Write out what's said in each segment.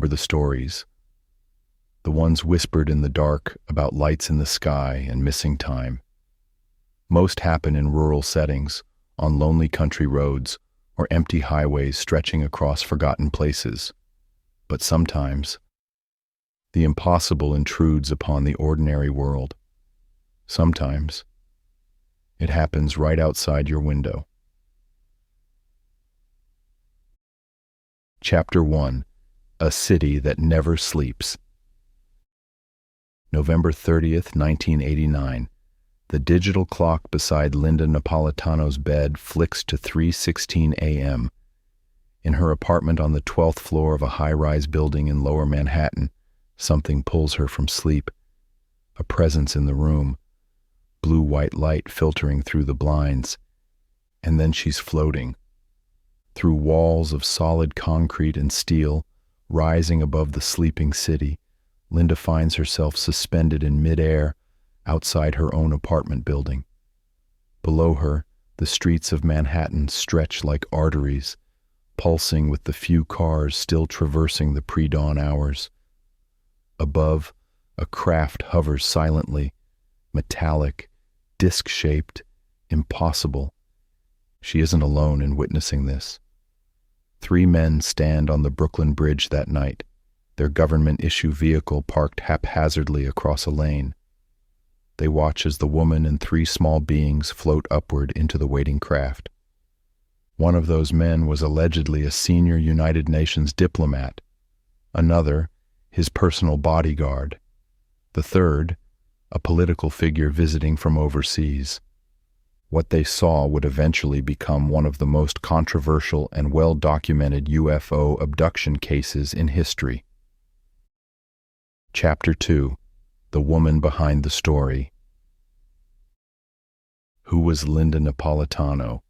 remember the stories, the ones whispered in the dark about lights in the sky and missing time. Most happen in rural settings, on lonely country roads, or empty highways stretching across forgotten places. But sometimes, the impossible intrudes upon the ordinary world. Sometimes, it happens right outside your window. Chapter 1: A City That Never Sleeps. November 30th, 1989. The digital clock beside Linda Napolitano's bed flicks to 3:16 a.m. In her apartment on the 12th floor of a high-rise building in Lower Manhattan, something pulls her from sleep. A presence in the room, blue-white light filtering through the blinds, and then she's floating. Through walls of solid concrete and steel, rising above the sleeping city, Linda finds herself suspended in midair outside her own apartment building. Below her, the streets of Manhattan stretch like arteries, pulsing with the few cars still traversing the pre-dawn hours. Above, a craft hovers silently, metallic, disc-shaped, impossible. She isn't alone in witnessing this. 3 men stand on the Brooklyn Bridge that night, their government-issue vehicle parked haphazardly across a lane. They watch as the woman and 3 small beings float upward into the waiting craft. One of those men was allegedly a senior United Nations diplomat. Another, his personal bodyguard. The third, a political figure visiting from overseas. What they saw would eventually become one of the most controversial and well-documented UFO abduction cases in history. Chapter 2: The Woman Behind the Story. Who was Linda Napolitano?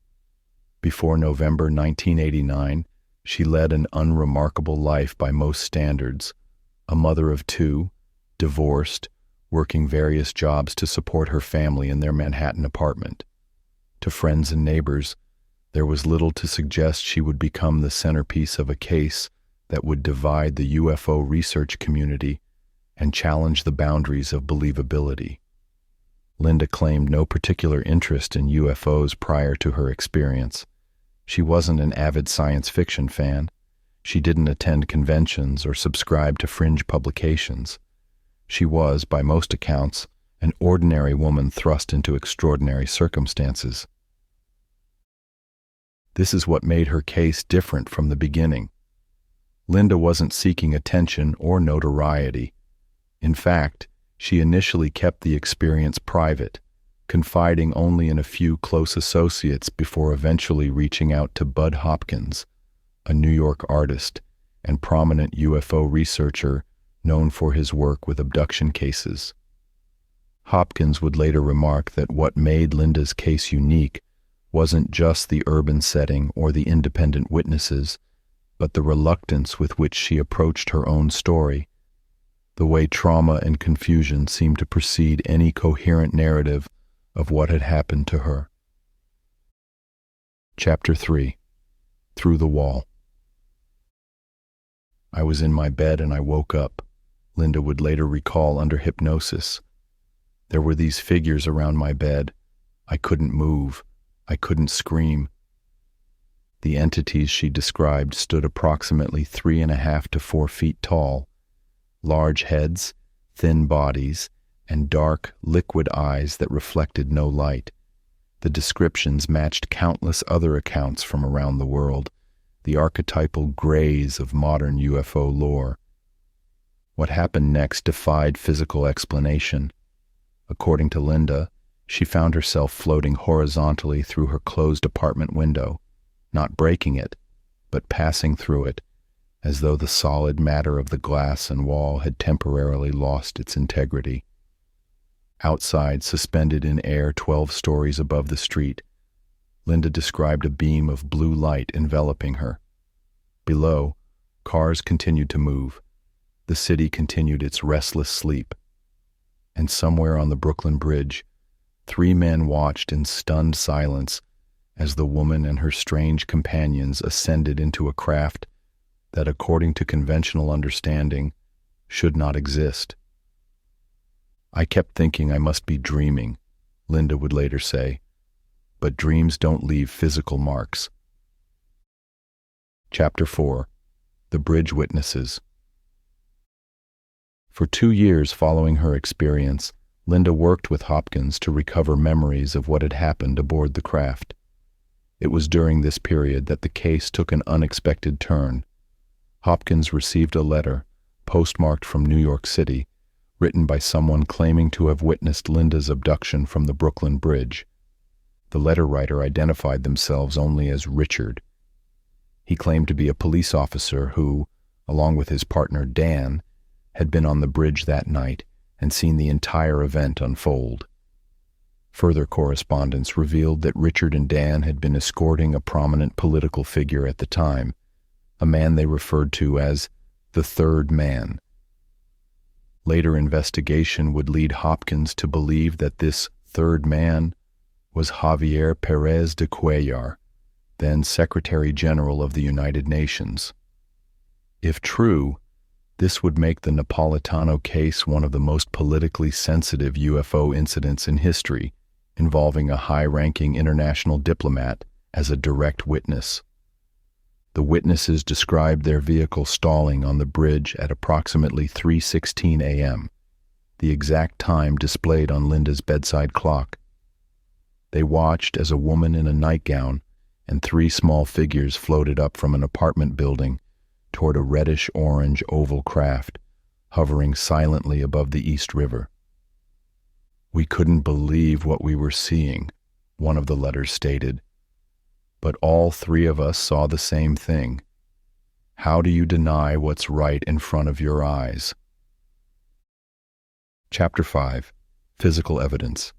Before November 1989, she led an unremarkable life by most standards. A mother of 2, divorced, working various jobs to support her family in their Manhattan apartment. To friends and neighbors, there was little to suggest she would become the centerpiece of a case that would divide the UFO research community and challenge the boundaries of believability. Linda claimed no particular interest in UFOs prior to her experience. She wasn't an avid science fiction fan. She didn't attend conventions or subscribe to fringe publications. She was, by most accounts, an ordinary woman thrust into extraordinary circumstances. This is what made her case different from the beginning. Linda wasn't seeking attention or notoriety. In fact, she initially kept the experience private, confiding only in a few close associates before eventually reaching out to Bud Hopkins, a New York artist and prominent UFO researcher known for his work with abduction cases. Hopkins would later remark that what made Linda's case unique wasn't just the urban setting or the independent witnesses, but the reluctance with which she approached her own story, the way trauma and confusion seemed to precede any coherent narrative of what had happened to her. Chapter 3: Through the Wall. I was in my bed and I woke up, Linda would later recall under hypnosis. There were these figures around my bed. I couldn't move. I couldn't scream. The entities she described stood approximately 3.5 to 4 feet tall, large heads, thin bodies, and dark, liquid eyes that reflected no light. The descriptions matched countless other accounts from around the world, the archetypal grays of modern UFO lore. What happened next defied physical explanation. According to Linda, she found herself floating horizontally through her closed apartment window, not breaking it, but passing through it, as though the solid matter of the glass and wall had temporarily lost its integrity. Outside, suspended in air 12 stories above the street, Linda described a beam of blue light enveloping her. Below, cars continued to move. The city continued its restless sleep. And somewhere on the Brooklyn Bridge, 3 men watched in stunned silence as the woman and her strange companions ascended into a craft that, according to conventional understanding, should not exist. "I kept thinking I must be dreaming," Linda would later say, but dreams don't leave physical marks. Chapter 4. The Bridge Witnesses. For 2 years following her experience, Linda worked with Hopkins to recover memories of what had happened aboard the craft. It was during this period that the case took an unexpected turn. Hopkins received a letter, postmarked from New York City, written by someone claiming to have witnessed Linda's abduction from the Brooklyn Bridge. The letter writer identified themselves only as Richard. He claimed to be a police officer who, along with his partner Dan, had been on the bridge that night and seen the entire event unfold. Further correspondence revealed that Richard and Dan had been escorting a prominent political figure at the time, a man they referred to as the Third Man. Later investigation would lead Hopkins to believe that this Third Man was Javier Pérez de Cuellar, then Secretary General of the United Nations. If true, this would make the Napolitano case one of the most politically sensitive UFO incidents in history, involving a high-ranking international diplomat as a direct witness. The witnesses described their vehicle stalling on the bridge at approximately 3:16 a.m., the exact time displayed on Linda's bedside clock. They watched as a woman in a nightgown and 3 small figures floated up from an apartment building toward a reddish-orange oval craft hovering silently above the East River. "We couldn't believe what we were seeing," one of the letters stated. "But all 3 of us saw the same thing. How do you deny what's right in front of your eyes?" Chapter 5. Physical Evidence.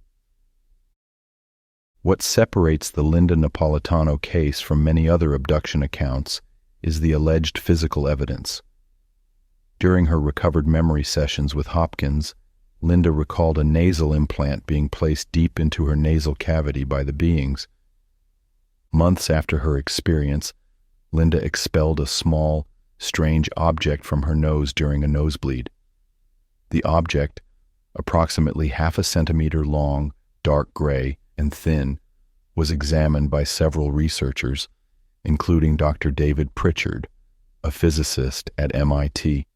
What separates the Linda Napolitano case from many other abduction accounts is the alleged physical evidence. During her recovered memory sessions with Hopkins, Linda recalled a nasal implant being placed deep into her nasal cavity by the beings. Months after her experience, Linda expelled a small, strange object from her nose during a nosebleed. The object, approximately half a centimeter long, dark gray, and thin, was examined by several researchers, including Dr. David Pritchard, a physicist at MIT.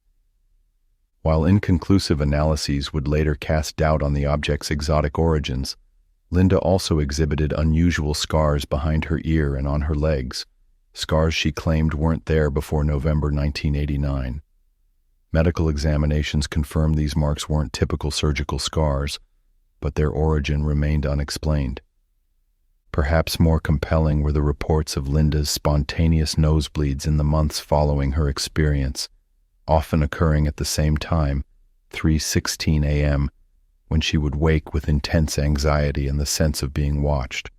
While inconclusive analyses would later cast doubt on the object's exotic origins, Linda also exhibited unusual scars behind her ear and on her legs, scars she claimed weren't there before November 1989. Medical examinations confirmed these marks weren't typical surgical scars, but their origin remained unexplained. Perhaps more compelling were the reports of Linda's spontaneous nosebleeds in the months following her experience, often occurring at the same time, 3:16 a.m., when she would wake with intense anxiety and the sense of being watched.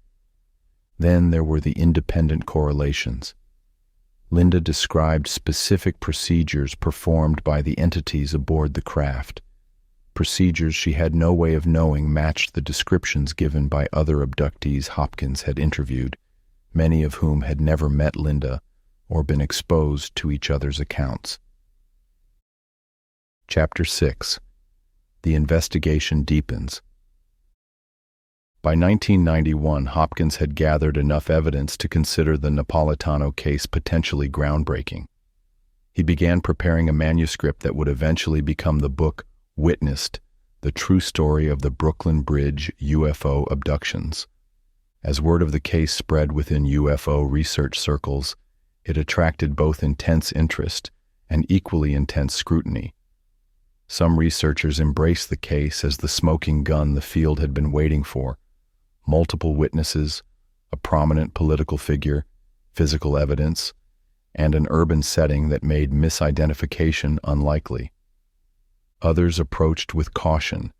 Then there were the independent correlations. Linda described specific procedures performed by the entities aboard the craft. Procedures she had no way of knowing matched the descriptions given by other abductees Hopkins had interviewed, many of whom had never met Linda or been exposed to each other's accounts. Chapter 6. The Investigation Deepens. By 1991, Hopkins had gathered enough evidence to consider the Napolitano case potentially groundbreaking. He began preparing a manuscript that would eventually become the book Witnessed, the true story of the Brooklyn Bridge UFO abductions. As word of the case spread within UFO research circles, it attracted both intense interest and equally intense scrutiny. Some researchers embraced the case as the smoking gun the field had been waiting for: multiple witnesses, a prominent political figure, physical evidence, and an urban setting that made misidentification unlikely. Others approached with caution,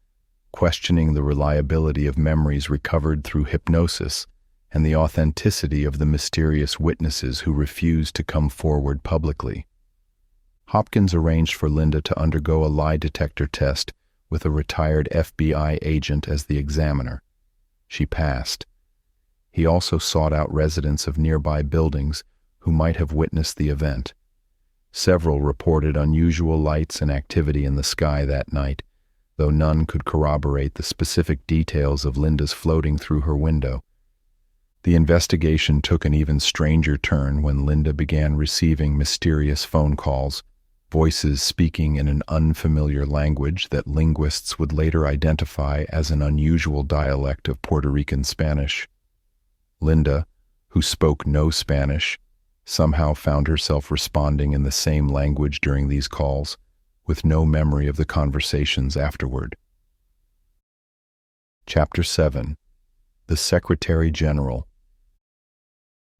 questioning the reliability of memories recovered through hypnosis and the authenticity of the mysterious witnesses who refused to come forward publicly. Hopkins arranged for Linda to undergo a lie detector test with a retired FBI agent as the examiner. She passed. He also sought out residents of nearby buildings who might have witnessed the event. Several reported unusual lights and activity in the sky that night, though none could corroborate the specific details of Linda's floating through her window. The investigation took an even stranger turn when Linda began receiving mysterious phone calls, voices speaking in an unfamiliar language that linguists would later identify as an unusual dialect of Puerto Rican Spanish. Linda, who spoke no Spanish, somehow found herself responding in the same language during these calls, with no memory of the conversations afterward. Chapter 7. The Secretary General.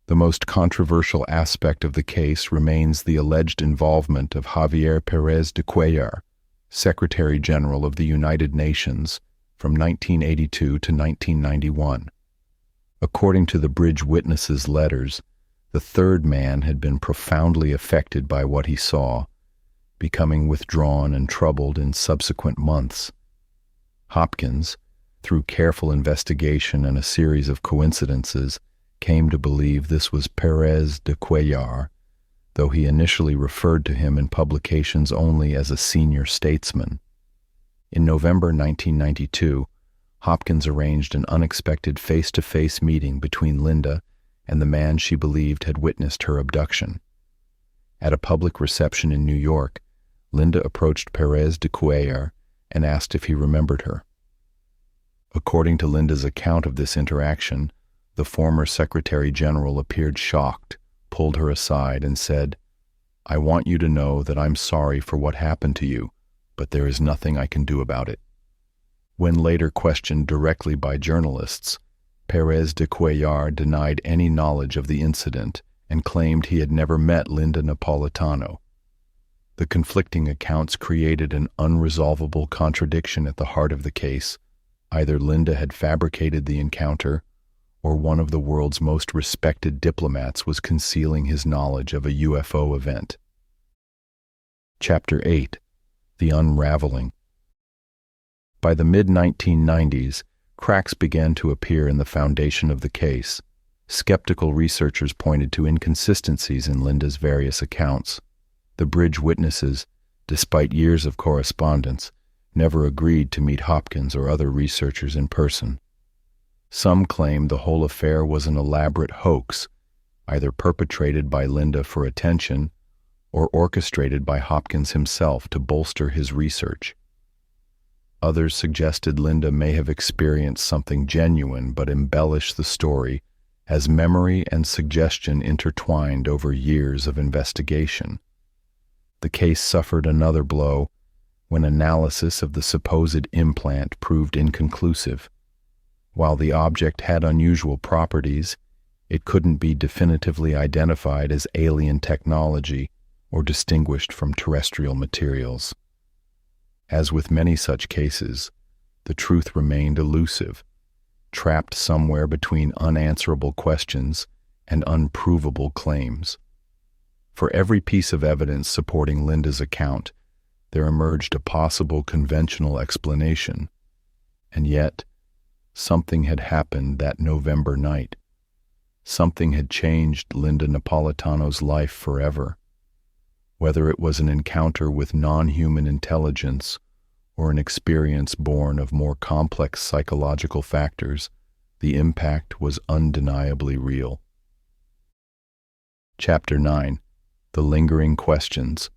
The most controversial aspect of the case remains the alleged involvement of Javier Pérez de Cuellar, Secretary General of the United Nations, from 1982 to 1991. According to the bridge witnesses' letters, the third man had been profoundly affected by what he saw, becoming withdrawn and troubled in subsequent months. Hopkins, through careful investigation and a series of coincidences, came to believe this was Pérez de Cuellar, though he initially referred to him in publications only as a senior statesman. In November 1992, Hopkins arranged an unexpected face-to-face meeting between Linda and the man she believed had witnessed her abduction. At a public reception in New York, Linda approached Pérez de Cuellar and asked if he remembered her. According to Linda's account of this interaction, the former Secretary General appeared shocked, pulled her aside, and said, "I want you to know that I'm sorry for what happened to you, but there is nothing I can do about it." When later questioned directly by journalists, Pérez de Cuellar denied any knowledge of the incident and claimed he had never met Linda Napolitano. The conflicting accounts created an unresolvable contradiction at the heart of the case. Either Linda had fabricated the encounter, or one of the world's most respected diplomats was concealing his knowledge of a UFO event. Chapter 8. The Unraveling. By the mid-1990s, cracks began to appear in the foundation of the case. Skeptical researchers pointed to inconsistencies in Linda's various accounts. The bridge witnesses, despite years of correspondence, never agreed to meet Hopkins or other researchers in person. Some claimed the whole affair was an elaborate hoax, either perpetrated by Linda for attention or orchestrated by Hopkins himself to bolster his research. Others suggested Linda may have experienced something genuine but embellished the story as memory and suggestion intertwined over years of investigation. The case suffered another blow when analysis of the supposed implant proved inconclusive. While the object had unusual properties, it couldn't be definitively identified as alien technology or distinguished from terrestrial materials. As with many such cases, the truth remained elusive, trapped somewhere between unanswerable questions and unprovable claims. For every piece of evidence supporting Linda's account, there emerged a possible conventional explanation. And yet, something had happened that November night. Something had changed Linda Napolitano's life forever. Whether it was an encounter with non-human intelligence or an experience born of more complex psychological factors, the impact was undeniably real. Chapter 9. The Lingering Questions.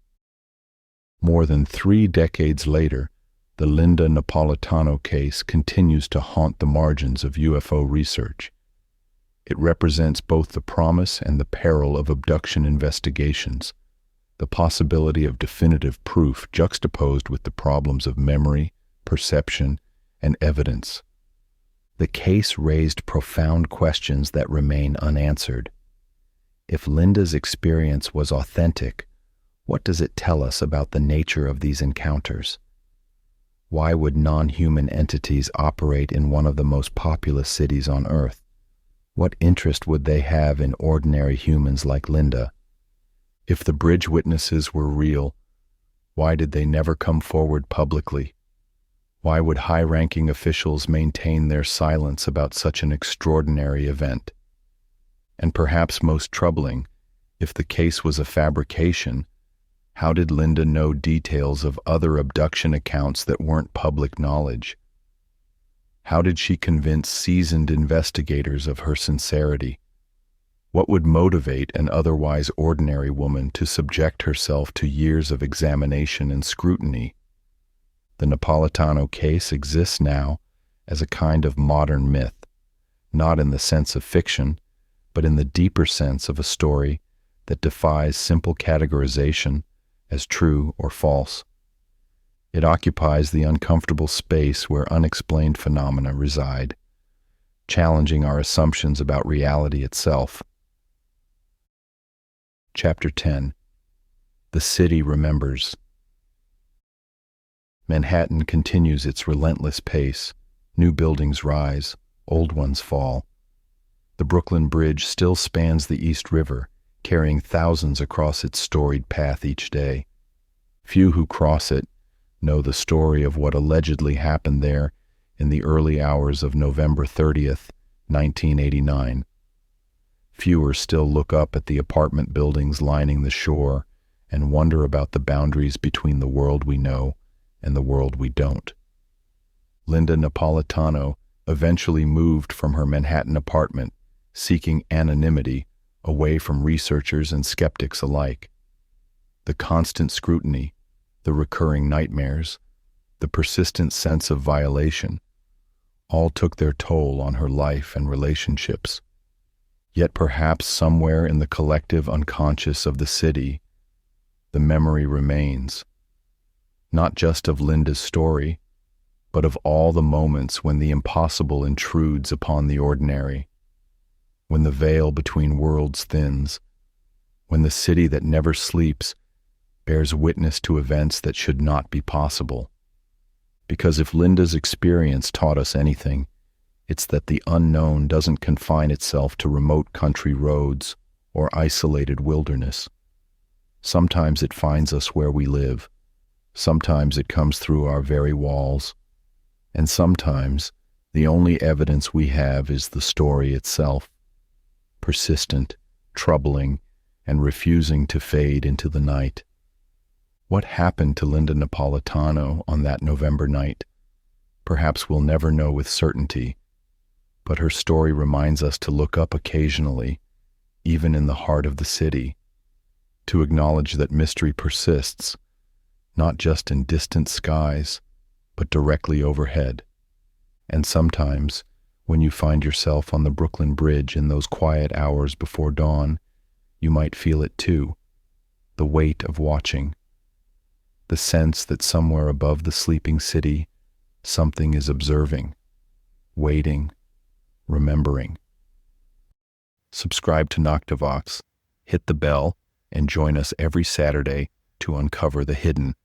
More than 3 decades later, the Linda Napolitano case continues to haunt the margins of UFO research. It represents both the promise and the peril of abduction investigations, the possibility of definitive proof juxtaposed with the problems of memory, perception, and evidence. The case raised profound questions that remain unanswered. If Linda's experience was authentic, what does it tell us about the nature of these encounters? Why would non-human entities operate in one of the most populous cities on Earth? What interest would they have in ordinary humans like Linda? If the bridge witnesses were real, why did they never come forward publicly? Why would high-ranking officials maintain their silence about such an extraordinary event? And perhaps most troubling, if the case was a fabrication, How did Linda know details of other abduction accounts that weren't public knowledge? How did she convince seasoned investigators of her sincerity? What would motivate an otherwise ordinary woman to subject herself to years of examination and scrutiny? The Napolitano case exists now as a kind of modern myth, not in the sense of fiction, but in the deeper sense of a story that defies simple categorization as true or false. It occupies the uncomfortable space where unexplained phenomena reside, challenging our assumptions about reality itself. Chapter 10. The City Remembers. Manhattan continues its relentless pace. New buildings rise, old ones fall. The Brooklyn Bridge still spans the East River, carrying thousands across its storied path each day. Few who cross it know the story of what allegedly happened there in the early hours of November 30th, 1989. Fewer still look up at the apartment buildings lining the shore and wonder about the boundaries between the world we know and the world we don't. Linda Napolitano eventually moved from her Manhattan apartment, seeking anonymity away from researchers and skeptics alike. The constant scrutiny, the recurring nightmares, the persistent sense of violation, all took their toll on her life and relationships. Yet perhaps somewhere in the collective unconscious of the city, the memory remains, not just of Linda's story, but of all the moments when the impossible intrudes upon the ordinary, when the veil between worlds thins, when the city that never sleeps bears witness to events that should not be possible. Because if Linda's experience taught us anything, it's that the unknown doesn't confine itself to remote country roads or isolated wilderness. Sometimes it finds us where we live. Sometimes it comes through our very walls. And sometimes the only evidence we have is the story itself, persistent, troubling, and refusing to fade into the night. What happened to Linda Napolitano on that November night? Perhaps we'll never know with certainty, but her story reminds us to look up occasionally, even in the heart of the city, to acknowledge that mystery persists, not just in distant skies, but directly overhead. And sometimes, when you find yourself on the Brooklyn Bridge in those quiet hours before dawn, you might feel it too, the weight of watching, the sense that somewhere above the sleeping city, something is observing, waiting, remembering. Subscribe to Noctivox, hit the bell, and join us every Saturday to uncover the hidden.